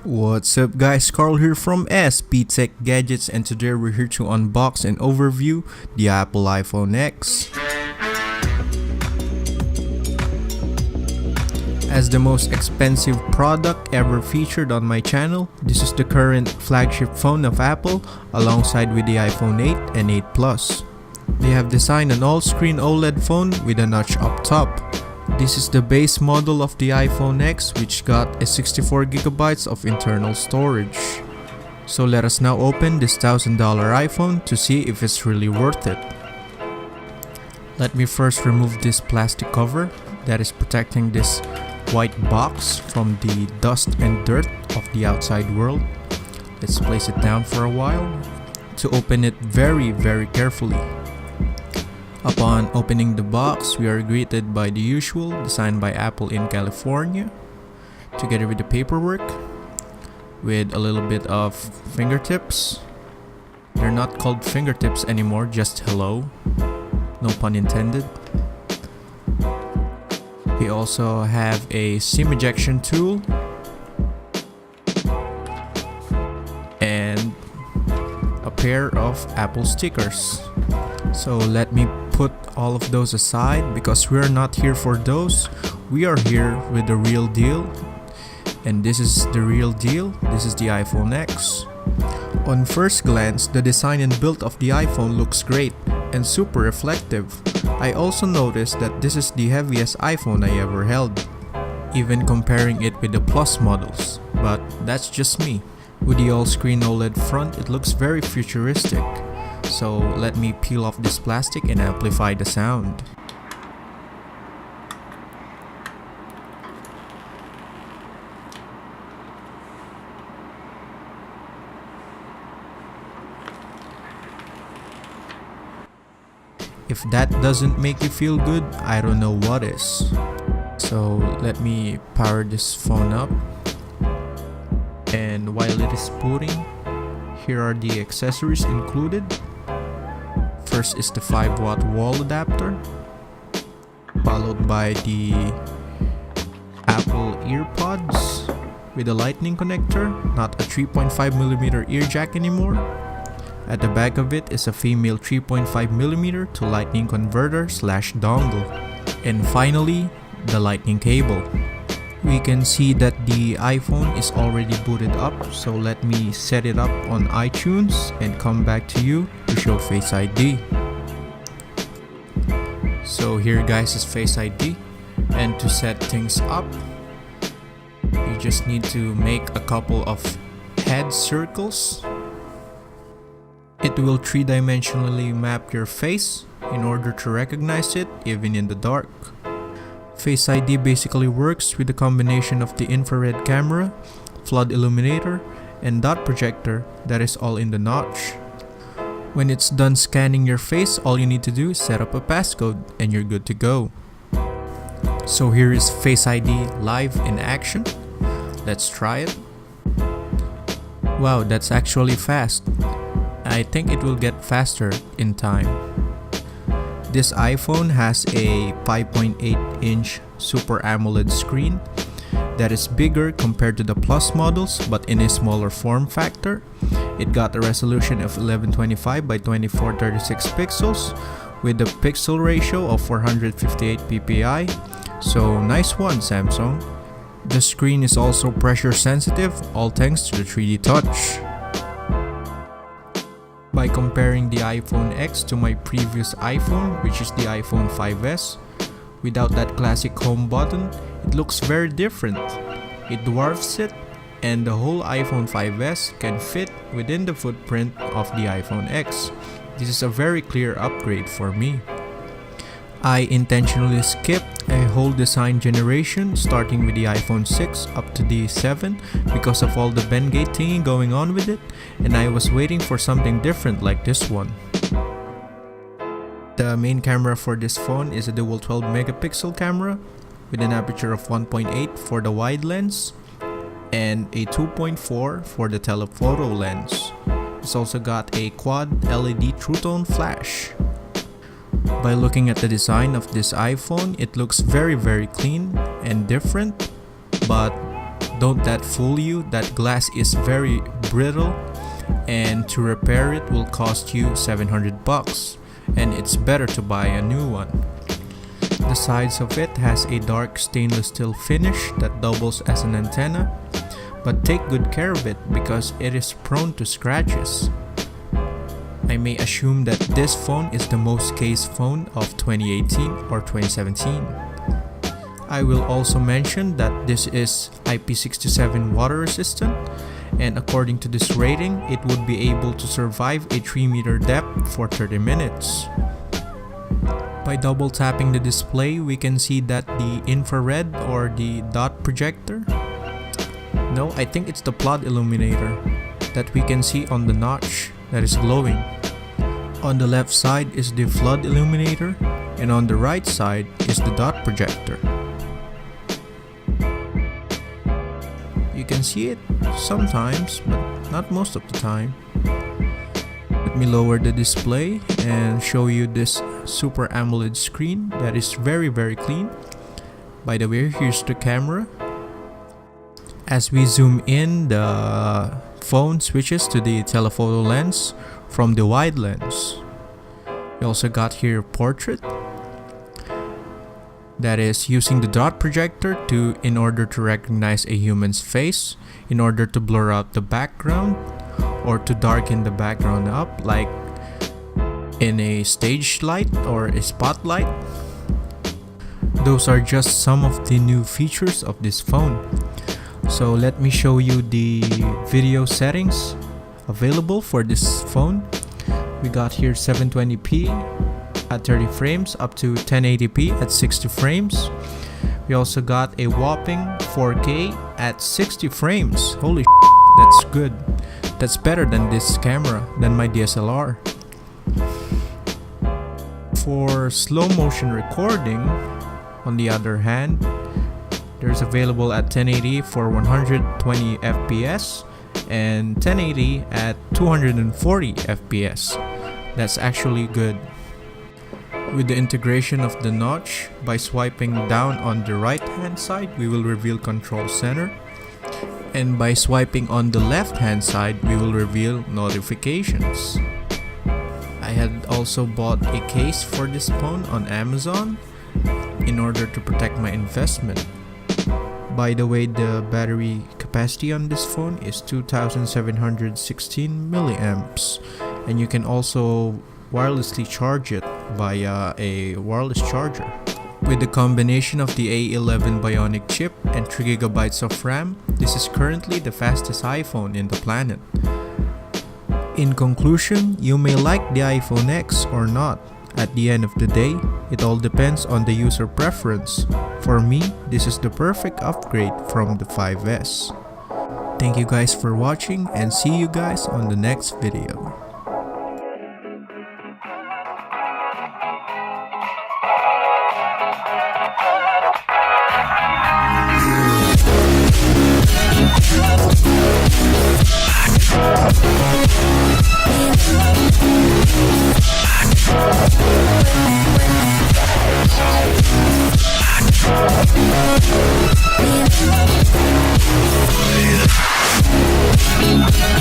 What's up guys, Carl here from SP Tech Gadgets, and today we're here to unbox and overview the Apple iPhone X. As the most expensive product ever featured on my channel, this is the current flagship phone of Apple alongside with the iPhone 8 and 8 Plus. They have designed an all-screen OLED phone with a notch up top. This is the base model of the iPhone X, which got a 64GB of internal storage. So let us now open this $1,000 iPhone to see if it's really worth it. Let me first remove this plastic cover that is protecting this white box from the dust and dirt of the outside world. Let's place it down for a while to open it very carefully. Upon opening the box, we are greeted by the usual design by Apple in California, together with the paperwork, with a little bit of fingertips. They're not called fingertips anymore, just hello, no pun intended. We also have a SIM ejection tool and a pair of Apple stickers. So let me put all of those aside because we're not here for those. We are here with the real deal, and this is the real deal. This is the iPhone X. On first glance, the design and build of the iPhone looks great and super reflective. I also noticed that this is the heaviest iPhone I ever held, even comparing it with the Plus models, but that's just me. With the all-screen OLED front, it looks very futuristic. So let me peel off this plastic and amplify the sound. If that doesn't make you feel good, I don't know what is. So let me power this phone up. And while it is booting, here are the accessories included. First is the 5-watt wall adapter, followed by the Apple EarPods with a lightning connector, not a 3.5mm ear jack anymore. At the back of it is a female 3.5mm to lightning converter / dongle. And finally, the lightning cable. We can see that the iPhone is already booted up, so let me set it up on iTunes and come back to you to show Face ID. So here guys is Face ID, and to set things up, you just need to make a couple of head circles. It will 3-dimensionally map your face in order to recognize it even in the dark. Face ID basically works with the combination of the infrared camera, flood illuminator, and dot projector that is all in the notch. When it's done scanning your face, all you need to do is set up a passcode and you're good to go. So here is Face ID live in action. Let's try it. Wow, that's actually fast. I think it will get faster in time. This iPhone has a 5.8-inch Super AMOLED screen that is bigger compared to the Plus models, but in a smaller form factor. It got a resolution of 1125 by 2436 pixels with a pixel ratio of 458 ppi. So nice one, Samsung. The screen is also pressure sensitive, all thanks to the 3D touch. By comparing the iPhone X to my previous iPhone, which is the iPhone 5S, without that classic home button, it looks very different. It dwarfs it, and the whole iPhone 5S can fit within the footprint of the iPhone X. This is a very clear upgrade for me. I intentionally skipped a whole design generation starting with the iPhone 6 up to the 7 because of all the Bendgate thingy going on with it, and I was waiting for something different like this one. The main camera for this phone is a dual 12 megapixel camera with an aperture of 1.8 for the wide lens and a 2.4 for the telephoto lens. It's also got a quad LED True Tone flash. By looking at the design of this iPhone, it looks very clean and different, but don't that fool you. That glass is very brittle, and to repair it will cost you $700, and it's better to buy a new one. The sides of it has a dark stainless steel finish that doubles as an antenna, but take good care of it because it is prone to scratches. I may assume that this phone is the most cased phone of 2018 or 2017. I will also mention that this is IP67 water resistant, and according to this rating, it would be able to survive a 3-meter depth for 30 minutes. By double tapping the display, we can see that the infrared or the dot projector, no, I think it's the flood illuminator that we can see on the notch that is glowing. On the left side is the flood illuminator, and on the right side is the dot projector. You can see it sometimes, but not most of the time. Let me lower the display and show you this Super AMOLED screen that is very clean. By the way, here's the camera. As we zoom in, the phone switches to the telephoto lens from the wide lens. We also got here portrait, that is using the dot projector in order to recognize a human's face, in order to blur out the background or to darken the background up like in a stage light or a spotlight. Those are just some of the new features of this phone. So let me show you the video settings available for this phone. We got here 720p at 30 frames up to 1080p at 60 frames. We also got a whopping 4K at 60 frames. Holy that's good. That's better than this camera, than my DSLR. For slow motion recording, on the other hand, there's available at 1080 for 120 FPS and 1080 at 240 FPS. That's actually good. With the integration of the notch, by swiping down on the right hand side, we will reveal control center. And by swiping on the left hand side, we will reveal notifications. I had also bought a case for this phone on Amazon in order to protect my investment. By the way, the battery capacity on this phone is 2716 milliamps, and you can also wirelessly charge it via a wireless charger. With the combination of the A11 Bionic chip and 3GB of RAM, this is currently the fastest iPhone in the planet. In conclusion, you may like the iPhone X or not. At the end of the day, it all depends on the user preference. For me, this is the perfect upgrade from the 5S. Thank you guys for watching, and see you guys on the next video. Yeah.